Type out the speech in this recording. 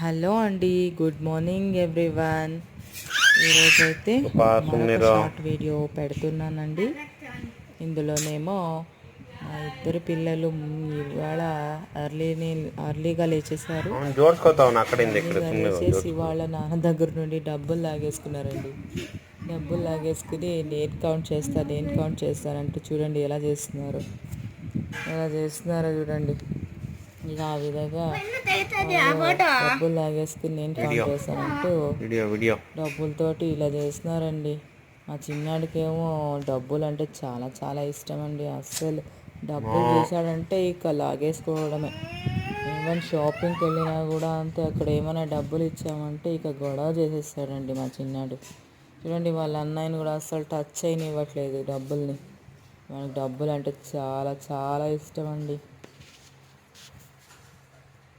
Hello అండి, good morning everyone. ఈరోజైతే మరొక షార్ట్ వీడియో పెడుతున్నానండి. ఇందులోనేమో మా ఇద్దరు పిల్లలు ఇవాళ అర్లీగా లేచేసారు. లేచేసి వాళ్ళ నాన్న దగ్గర నుండి డబ్బులు లాగేసుకున్నారండి. డబ్బులు లాగేసుకుని నేను కౌంట్ చేస్తానంటూ చూడండి ఎలా చేస్తున్నారో చూడండి. ఇక ఆ విధంగా డబ్బులు లాగేసుకుని నేను కౌంట్ చేస్తానంటూ డబ్బులతోటి ఇలా చేస్తున్నారండి. మా చిన్నాడికేమో డబ్బులు అంటే చాలా చాలా ఇష్టం అండి. అస్సలు డబ్బులు చూసాడంటే ఇక లాగేసుకోవడమే. ఈవెన్ షాపింగ్కి వెళ్ళినా కూడా అంతే, అక్కడ ఏమైనా డబ్బులు ఇచ్చామంటే ఇక గొడవ చేసేస్తాడండి మా చిన్నాడు. చూడండి, వాళ్ళ అన్నయ్యని కూడా అస్సలు టచ్ చేయనివ్వట్లేదు డబ్బుల్ని. మనకు డబ్బులు అంటే చాలా చాలా ఇష్టం అండి.